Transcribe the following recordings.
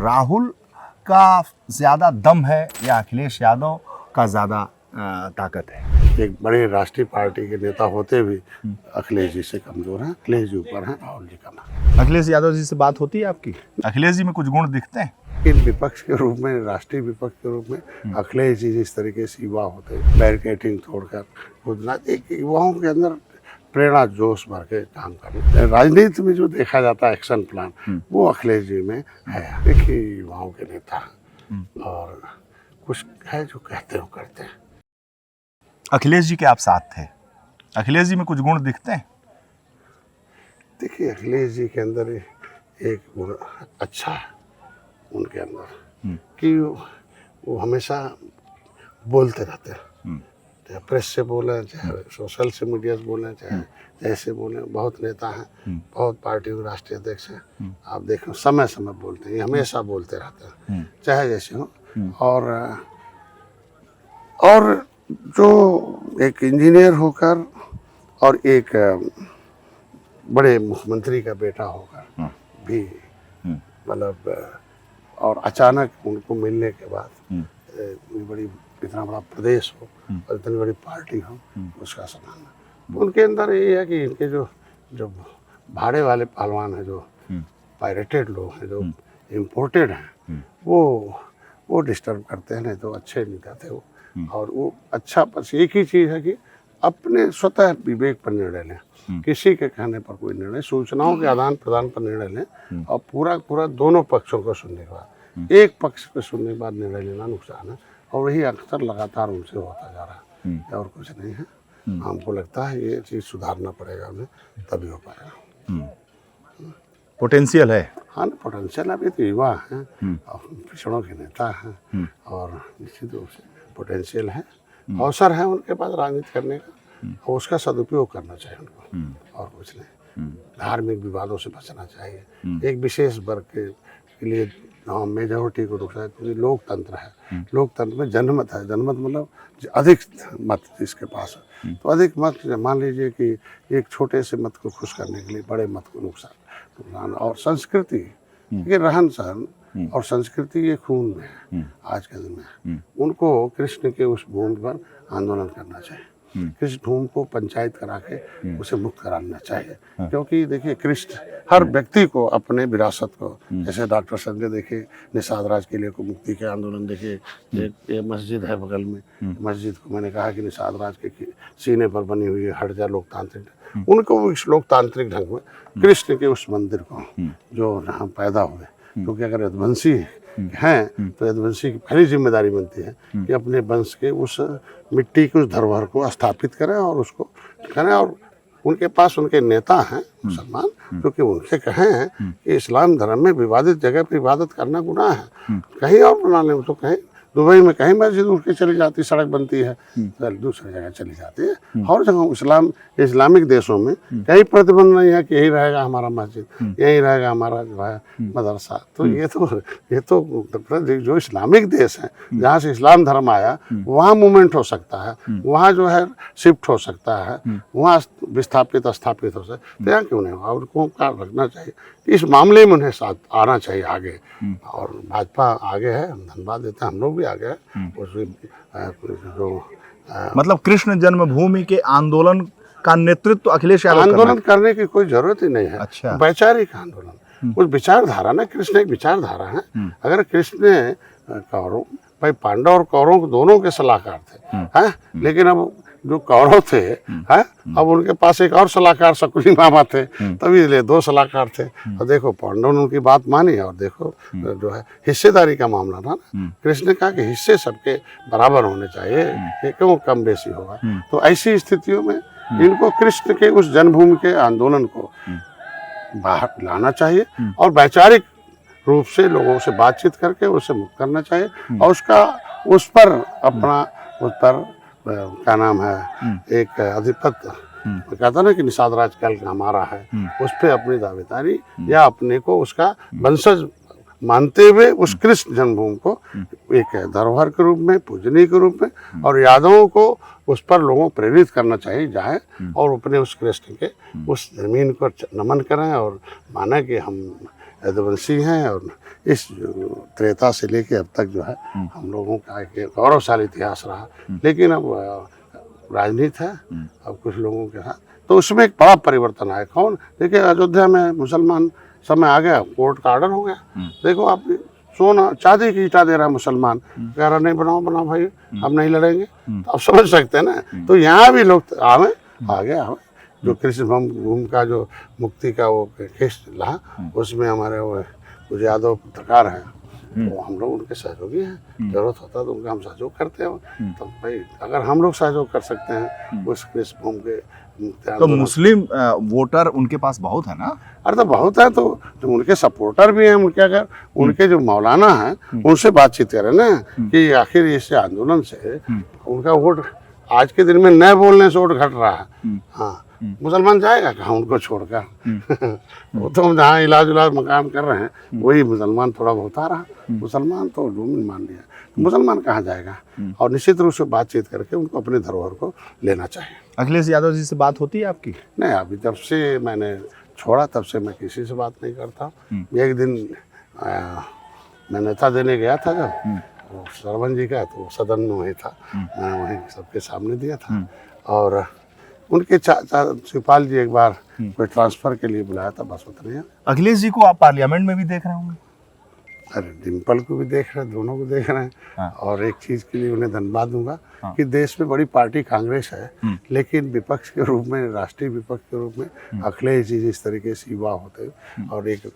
राहुल का ज़्यादा दम है या अखिलेश यादव का ज़्यादा ताकत है? एक बड़े राष्ट्रीय पार्टी के नेता होते भी अखिलेश जी से कमजोर हैं। अखिलेश जी ऊपर हैं, राहुल जी कम हैं। अखिलेश यादव जी से बात होती है आपकी? अखिलेश जी में कुछ गुण दिखते हैं? इन विपक्ष के रूप में, राष्ट्रीय विपक्ष के रूप में अखिलेश जी जिस तरीके से युवा होते हैं, बैरिकेडिंग तोड़कर कूदना, एक युवाओं के अंदर प्रेरणा जोश भर के काम करना। राजनीति में जो देखा जाता है एक्शन प्लान, वो अखिलेश जी में है। देखिए युवाओं के नेता और कुछ है जो कहते हो करते हैं। अखिलेश जी के आप साथ थे, अखिलेश जी में कुछ गुण दिखते हैं? देखिए अखिलेश जी के अंदर एक गुण अच्छा है उनके अंदर कि वो हमेशा बोलते रहते हैं, चाहे प्रेस से बोले, चाहे सोशल से मीडिया से बोले, चाहे जैसे बोले। बहुत नेता हैं, बहुत पार्टियों के राष्ट्रीय अध्यक्ष हैं, आप देखो समय समय बोलते हैं, हमेशा बोलते रहते हैं, चाहे जैसे हो। और जो एक इंजीनियर होकर और एक बड़े मुख्यमंत्री का बेटा होकर भी मतलब, और अचानक उनको मिलने के बाद इतना बड़ा प्रदेश हो और इतनी बड़ी पार्टी हो, उसका संभालना। उनके अंदर ये है कि इनके जो भाड़े वाले पहलवान हैं, जो पायरेटेड लोग हैं, जो इम्पोर्टेड हैं, वो डिस्टर्ब करते हैं, नहीं तो अच्छे नहीं कहते वो। और वो अच्छा, बस एक ही चीज़ है कि अपने स्वतः विवेक पर निर्णय लें, किसी के कहने पर कोई निर्णय, सूचनाओं के आदान प्रदान पर निर्णय लें, और पूरा दोनों पक्षों को सुनने के बाद, एक पक्ष को सुनने के बाद निर्णय लेना नुकसान है। और वही अक्सर लगातार उनसे होता जा रहा है, और कुछ नहीं है। हमको लगता है ये चीज़ सुधारना पड़ेगा उन्हें, तभी हो पाएगा। पोटेंशियल है? हाँ, पोटेंशियल, अभी तो युवा हैं और पिछड़ों के नेता हैं, और निश्चित रूप से पोटेंशियल है, अवसर है उनके पास राजनीति करने का, और उसका सदुपयोग करना चाहिए उनको, और कुछ नहीं। धार्मिक विवादों से बचना चाहिए। एक विशेष वर्ग के लिए मेजोरिटी को नुकसान, क्योंकि लोकतंत्र है, लोकतंत्र में जनमत है। जनमत मतलब अधिक मत जिसके पास है, तो अधिक मत, मान लीजिए कि एक छोटे से मत को खुश करने के लिए बड़े मत को नुकसान। और संस्कृति ये रहन सहन और संस्कृति ये खून में है आज के दिन में। उनको कृष्ण के उस भूमि पर आंदोलन करना चाहिए, कृष्ण भूमि को पंचायत करा के उसे मुक्त कराना चाहिए। क्योंकि देखिए कृष्ण हर व्यक्ति को अपने विरासत को, जैसे डॉक्टर संजय देखिए निषाद राज के लिए को मुक्ति के आंदोलन, देखिए ये मस्जिद है बगल में, मस्जिद को मैंने कहा कि निषाद राज के सीने पर बनी हुई है, हट जा लोकतांत्रिक, उनको इस लोकतांत्रिक ढंग में कृष्ण के उस मंदिर को जो यहाँ पैदा हुए, क्योंकि अगर यदुवंशी हैं तो यदुवंशी की पहली जिम्मेदारी बनती है कि अपने वंश के उस मिट्टी के उस धरोहर को स्थापित करें और उसको करें। और उनके पास उनके नेता हैं मुसलमान, क्योंकि उनसे कहे हैं कि इस्लाम धर्म में विवादित जगह पर इबादत करना गुनाह है, कहीं और बना लें। तो कहीं दुबई में कहीं मस्जिद उठ के चली जाती, सड़क बनती है, दूसरी जगह चली जाती है। हर जगह इस्लामिक देशों में कहीं प्रतिबंध नहीं है कि यही रहेगा हमारा मस्जिद, यही रहेगा हमारा जो है मदरसा। तो ये तो जो इस्लामिक देश हैं, जहाँ से इस्लाम धर्म आया, वहाँ मूवमेंट हो सकता है, वहाँ जो है शिफ्ट हो सकता है, वहाँ विस्थापित स्थापित हो सकता है। तो यहाँ क्यों नहीं, और उनको कार रखना चाहिए। इस मामले में उन्हें साथ आना चाहिए आगे, और भाजपा आगे है, हम धन्यवाद देते हैं, हम लोग भी आगे हैं। मतलब कृष्ण जन्मभूमि के आंदोलन का नेतृत्व अखिलेश यादव आंदोलन करने की कोई जरूरत ही नहीं है। अच्छा। वैचारिक आंदोलन, उस विचारधारा ना, कृष्ण एक विचारधारा है। अगर कृष्ण ने कौरव, भाई पांडव और कौरव दोनों के सलाहकार थे, हैं, लेकिन अब जो कौरव थे हैं, अब उनके पास एक और सलाहकार शकुनी मामा थे, तभी इसलिए दो सलाहकार थे। और देखो पांडव ने उनकी बात मानी, और देखो जो है हिस्सेदारी का मामला था ना, कृष्ण ने कहा कि हिस्से सबके बराबर होने चाहिए, ये क्यों कम बेसी होगा। तो ऐसी स्थितियों में इनको कृष्ण के उस जन्मभूमि के आंदोलन को बाहर लाना चाहिए, और वैचारिक रूप से लोगों से बातचीत करके उसे मुक्त करना चाहिए, और उस पर क्या नाम है, एक अधिपत्य कहता ना कि निषाद राज कल हमारा है, उस पर अपनी दावेदारी या अपने को उसका वंशज मानते हुए उस कृष्ण जन्मभूमि को एक धरोहर के रूप में, पूजनीय के रूप में, और यादवों को उस पर लोगों को प्रेरित करना चाहिए जाए, और अपने उस कृष्ण के उस जमीन को नमन करें और माने कि हम यदुवंशी हैं और इस त्रेता से लेके अब तक जो है हम लोगों का एक गौरवशाली इतिहास रहा। लेकिन अब राजनीति है अब कुछ लोगों के साथ, तो उसमें एक बड़ा परिवर्तन आया। कौन देखिए, अयोध्या में मुसलमान समय आ गया, कोर्ट का ऑर्डर हो गया, देखो आप सोना चांदी की ईंटा दे रहा है मुसलमान, कह रहा नहीं बनाओ बनाओ भाई, हम नहीं लड़ेंगे। तो आप समझ सकते हैं ना, तो यहाँ भी लोग आवे जो कृष्ण भूमि का जो मुक्ति का वो केस रहा, उसमें हमारे वो कुछ यादव पत्रकार हैं, तो हम लोग उनके सहयोगी हैं, जरूरत होता है तो उनका हम सहयोग करते हैं। तो भाई अगर हम लोग सहयोग कर सकते हैं उस कृष्ण भूमि के तो मुस्लिम वोटर उनके पास बहुत है ना? अरे तो बहुत है, तो उनके सपोर्टर भी हैं उनके, अगर उनके जो मौलाना हैं उनसे बातचीत करें ना कि आखिर इस आंदोलन से उनका वोट आज के दिन में न बोलने से वोट घट रहा है। हाँ, मुसलमान जाएगा कहाँ उनको छोड़कर? वो तो हम जहाँ इलाज मकाम कर रहे हैं वही मुसलमान थोड़ा बहुत आ रहा, मुसलमान तो डोमिन मान लिया, मुसलमान कहाँ जाएगा? और निश्चित रूप से बातचीत करके उनको अपने धरोहर को लेना चाहिए। अखिलेश यादव जी से बात होती है आपकी? नहीं, अभी जब से मैंने छोड़ा तब से मैं किसी से बात नहीं करता। एक दिन मैं नेता देने गया था जब वो सरवन जी का, तो सदन में वही था, मैंने वहीं सबके सामने दिया था। और उनके शिवपाल जी एक बार कोई ट्रांसफर के लिए बुलाया था, बस उतने हैं। अखिलेश जी को आप पार्लियामेंट में भी देख रहे होंगे? अरे डिम्पल को भी देख रहे हैं, दोनों को देख रहे हैं। हाँ। और एक चीज़ के लिए उन्हें धन्यवाद दूंगा कि देश में बड़ी पार्टी कांग्रेस है, लेकिन विपक्ष के रूप में, राष्ट्रीय विपक्ष के रूप में अखिलेश जी जिस तरीके से युवा होते और एक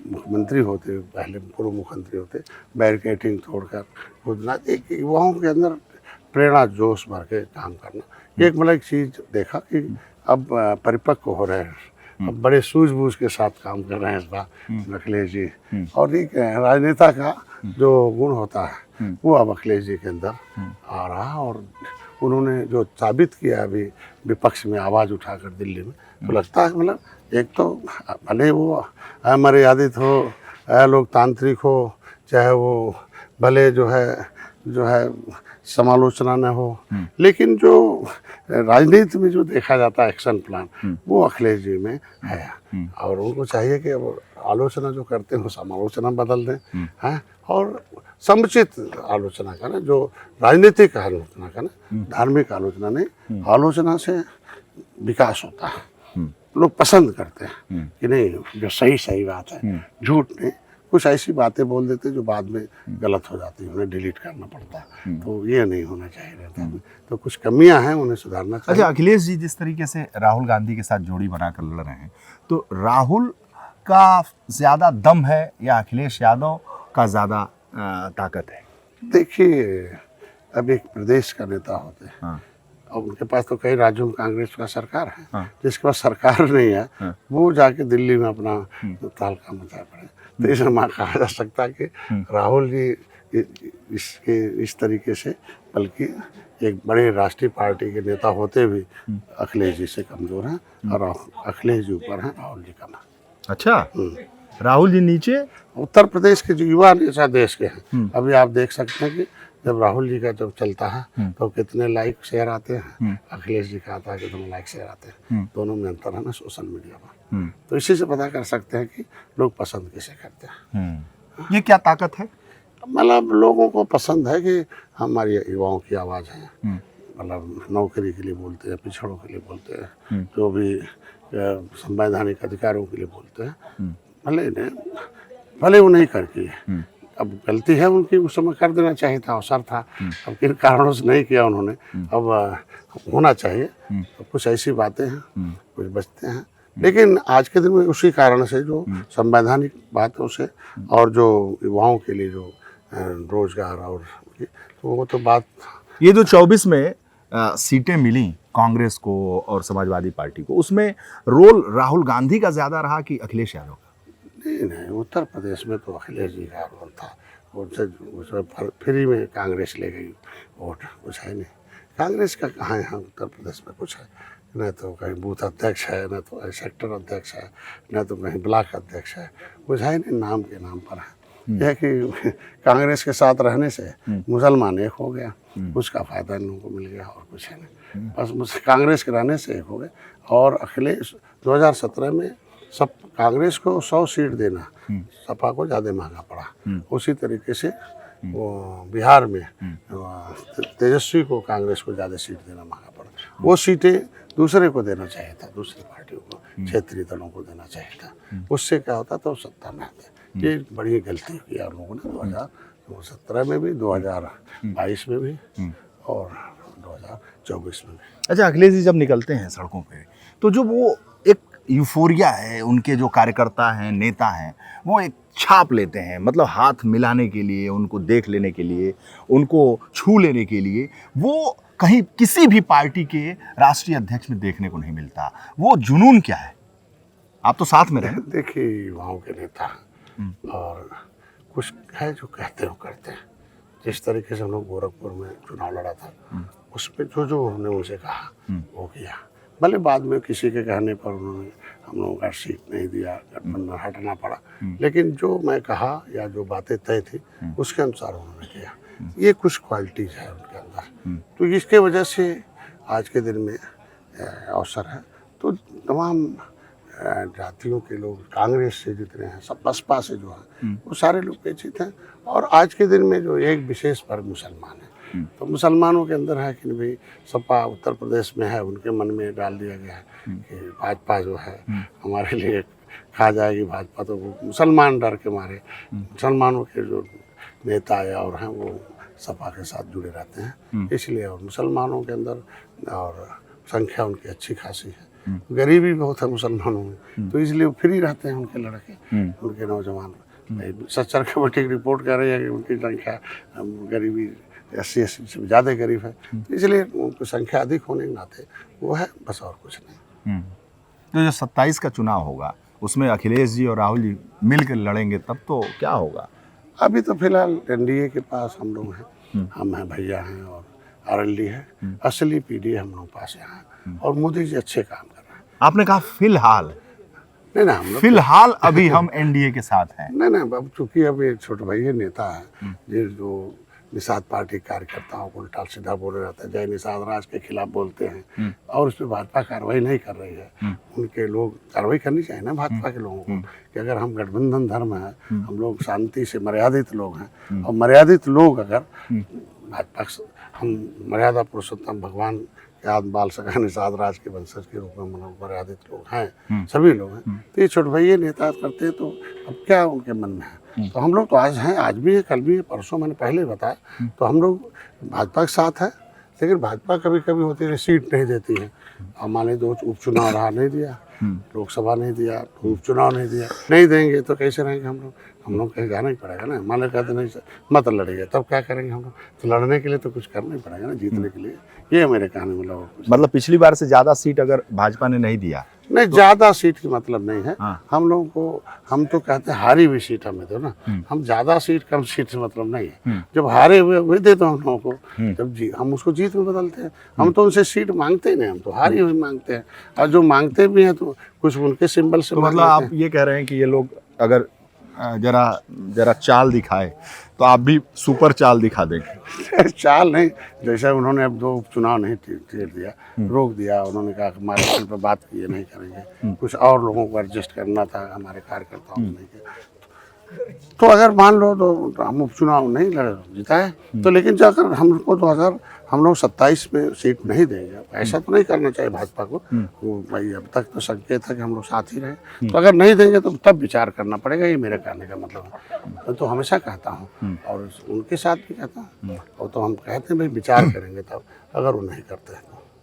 मुख्यमंत्री होते, पहले पूर्व मुख्यमंत्री होते, बैरिकेडिंग तोड़कर खुदना एक युवाओं के अंदर प्रेरणा जोश भर के काम करना, एक मतलब एक चीज़ देखा कि अब परिपक्व हो रहे हैं, अब बड़े सूझबूझ के साथ काम कर रहे हैं इस बार अखिलेश जी। और एक राजनेता का जो गुण होता है वो अब अखिलेश जी के अंदर आ रहा, और उन्होंने जो साबित किया अभी विपक्ष में आवाज़ उठाकर दिल्ली में, तो लगता है मतलब एक तो भले वो अमर्यादित हो, लोकतांत्रिक हो, चाहे वो भले जो है समालोचना न हो, लेकिन जो राजनीति में जो देखा जाता है एक्शन प्लान वो अखिलेश जी में है। और उनको चाहिए कि अब आलोचना जो करते हैं वो समालोचना बदल दें, हैं, और समुचित आलोचना करें, जो राजनीतिक आलोचना करें, धार्मिक आलोचना नहीं। आलोचना से विकास होता है, लोग पसंद करते हैं कि नहीं जो सही बात है, झूठ नहीं। कुछ ऐसी बातें बोल देते जो बाद में गलत हो जाती है, उन्हें डिलीट करना पड़ता है, तो ये नहीं होना चाहिए रहता। तो कुछ कमियां हैं, उन्हें सुधारना चाहिए। अच्छा, अखिलेश जी जिस तरीके से राहुल गांधी के साथ जोड़ी बनाकर लड़ रहे हैं, तो राहुल का ज़्यादा दम है या अखिलेश यादव का ज़्यादा ताकत है? देखिए, अब एक प्रदेश का नेता होते हैं और उनके पास तो कई राज्यों में कांग्रेस का सरकार है, जिसके पास सरकार नहीं है वो जाके दिल्ली में अपना तालका मचा पड़े। तो इसमें कहा जा सकता है कि राहुल जी इस तरीके से, बल्कि एक बड़े राष्ट्रीय पार्टी के नेता होते भी अखिलेश जी से कमजोर हैं, और अखिलेश जी ऊपर हैं, राहुल जी कम है। अच्छा, राहुल जी नीचे? उत्तर प्रदेश के जो युवा नेता देश के हैं, अभी आप देख सकते हैं कि जब राहुल जी का जब चलता है तो कितने लाइक शेयर आते हैं, अखिलेश जी का आता है कितने लाइक शेयर आते हैं, दोनों में अंतर है ना सोशल मीडिया पर। तो इसी से पता कर सकते हैं कि लोग पसंद किसे करते हैं। ये क्या ताकत है? मतलब लोगों को पसंद है कि हमारी युवाओं की आवाज़ है, मतलब नौकरी के लिए बोलते हैं, पिछड़ों के लिए बोलते हैं, जो भी संवैधानिक अधिकारों के लिए बोलते हैं, भले वो नहीं करती है। अब गलती है उनकी, उस समय कर देना चाहिए था, अवसर था, अब किन कारणों से नहीं किया उन्होंने, अब होना चाहिए। तो कुछ ऐसी बातें हैं, कुछ बचते हैं, लेकिन आज के दिन में उसी कारण से जो संवैधानिक बातों से और जो युवाओं के लिए जो रोजगार और तो वो तो बात, ये जो 24 में सीटें मिली कांग्रेस को और समाजवादी पार्टी को, उसमें रोल राहुल गांधी का ज्यादा रहा कि अखिलेश यादव का? नहीं, उत्तर प्रदेश में तो अखिलेश जी का रोल था, उसमें फ्री में कांग्रेस ले गई वोट, कुछ है नहीं। कांग्रेस का कहाँ यहाँ उत्तर प्रदेश में कुछ है, न तो कहीं बूथ अध्यक्ष है, न तो सेक्टर अध्यक्ष है, न तो कहीं ब्लॉक अध्यक्ष है, कुछ है नहीं, नाम के नाम पर है। यह कि कांग्रेस के साथ रहने से मुसलमान एक हो गया, उसका फायदा इन लोगों को मिल गया, और कुछ है नहीं, बस कांग्रेस के रहने से एक हो गए। और अखिलेश 2017 में सब कांग्रेस को 100 सीट देना सपा को ज़्यादा महंगा पड़ा। उसी तरीके से वो बिहार में तेजस्वी को कांग्रेस को ज़्यादा सीट देना महंगा पड़ा। वो सीटें दूसरे को देना चाहिए था, दूसरी पार्टियों को, क्षेत्रीय दलों को देना चाहिए था। उससे क्या होता तो सत्ता में आते। ये बड़ी गलती किया उन लोगों ने 2017 में भी, 2022 में भी और 2024 में भी। अच्छा, अखिलेश जी जब निकलते हैं सड़कों पे तो जो वो एक यूफोरिया है, उनके जो कार्यकर्ता हैं, नेता हैं, वो एक छाप लेते हैं, मतलब हाथ मिलाने के लिए, उनको देख लेने के लिए, उनको छू लेने के लिए, वो कहीं किसी भी पार्टी के राष्ट्रीय अध्यक्ष में देखने को नहीं मिलता। वो जुनून क्या है? आप तो साथ में रहे। देखिए युवाओं के नेता और कुछ है जो कहते हो करते हैं। जिस तरीके से हम लोग गोरखपुर में चुनाव लड़ा था, उसमें जो हमने उनसे कहा वो किया। भले बाद में किसी के कहने पर उन्होंने हम लोगों का सीट नहीं दिया, गठबंधन हटना पड़ा, लेकिन जो मैं कहा या जो बातें तय थी उसके अनुसार उन्होंने किया। ये कुछ क्वालिटीज है उनके अंदर, तो इसके वजह से आज के दिन में अवसर है। तो तमाम जातियों के लोग, कांग्रेस से जितने हैं, सब बसपा से जो है वो सारे लोग परिचित हैं। और आज के दिन में जो एक विशेष वर्ग मुसलमान है, तो मुसलमानों के अंदर है कि भाई सपा उत्तर प्रदेश में है, उनके मन में डाल दिया गया है कि भाजपा जो है हमारे लिए खा जाएगी भाजपा। तो वो मुसलमान डर के मारे, मुसलमानों के जो नेता या और हैं वो सपा के साथ जुड़े रहते हैं, इसलिए। और मुसलमानों के अंदर और संख्या उनकी अच्छी खासी है, गरीबी बहुत है मुसलमानों में, तो इसलिए वो फ्री रहते हैं उनके लड़के, उनके नौजवान। सच्चर कमेटी की रिपोर्ट कर रही है कि उनकी संख्या गरीबी 80 से ज़्यादा गरीब है, तो इसलिए उनकी संख्या अधिक होने के नाते वो है, बस और कुछ नहीं। तो जो 27 का चुनाव होगा उसमें अखिलेश जी और राहुल जी मिलकर लड़ेंगे, तब तो क्या होगा? अभी तो फिलहाल एनडीए के पास हम लोग हैं, हम हैं, भैया हैं और आरएलडी है, असली पीडी हम लोग पास यहाँ है और मोदी जी अच्छे काम कर रहे हैं। आपने कहा फिलहाल, नहीं ना, हम लोग फिलहाल अभी हम एनडीए के साथ हैं। नहीं, अब चूंकि अब ये छोटे भैया नेता है, ये जो निषाद पार्टी कार्यकर्ताओं को उल्टा सीधा बोले रहते हैं, जय निषाद राज के खिलाफ बोलते हैं और उस पर भाजपा कार्रवाई नहीं कर रही है। उनके लोग कार्रवाई करनी चाहिए ना भाजपा के लोगों को, कि अगर हम गठबंधन धर्म है, हम लोग शांति से मर्यादित लोग हैं, और मर्यादित लोग अगर भाजपा, हम मर्यादा पुरुषोत्तम भगवान के आदि बाल सका निषाद राज के वंशज के रूप में मर्यादित लोग हैं, सभी लोग हैं, तो ये छोटे भैया नेता करते हैं, तो अब क्या उनके मन में है? तो हम लोग तो आज हैं, आज भी है, कल भी है, परसों मैंने पहले बताया, तो हम लोग भाजपा के साथ है। लेकिन भाजपा कभी कभी होती है सीट नहीं देती है। अब माने दो उपचुनाव रहा, नहीं दिया, लोकसभा नहीं दिया, उपचुनाव नहीं दिया, नहीं देंगे तो कैसे रहेंगे हम लोग? हम लोग कहीं जाना ही पड़ेगा ना। मान लो कहते नहीं मत लड़िए, तब क्या करेंगे हम लोग? तो लड़ने के लिए तो कुछ करना ही पड़ेगा ना, जीतने के लिए। ये मेरे कहने में मतलब पिछली बार से ज्यादा सीट अगर भाजपा ने नहीं दिया, नहीं, ज्यादा सीट की मतलब नहीं है। हाँ। हम लोगों को, हम तो कहते हैं हारी हुई सीट हमें दो ना, हम ज्यादा सीट कम सीट से मतलब नहीं है। जब हारे हुए दे दो हम लोगों को, जब हम उसको जीत में बदलते हैं। हम तो उनसे सीट मांगते ही नहीं, हम तो हारी हुई मांगते हैं, और जो मांगते भी हैं तो कुछ उनके सिंबल से। तो मतलब आप ये कह रहे हैं कि ये लोग अगर जरा चाल दिखाए तो आप भी सुपर चाल दिखा देंगे? चाल नहीं, जैसे उन्होंने अब 2 उपचुनाव नहीं टिकट दिया, रोक दिया, उन्होंने कहा कि हमारे सीट पर बात किए नहीं करेंगे, कुछ और लोगों को एडजस्ट करना था, हमारे कार्यकर्ताओं ने नहीं किया। तो अगर मान लो तो हम उपचुनाव नहीं जीता है, तो लेकिन जाकर हमको तो अगर हम लोग 27 में सीट नहीं देंगे, ऐसा तो नहीं करना चाहिए भाजपा को। वो भाई अब तक तो संकेत है कि हम लोग साथ ही रहे, तो अगर नहीं देंगे तो तब विचार करना पड़ेगा, ये मेरे कहने का मतलब है। मैं तो हमेशा कहता हूँ और उनके साथ भी कहता हूँ, और तो हम कहते हैं भाई विचार करेंगे तब, अगर वो नहीं करते हैं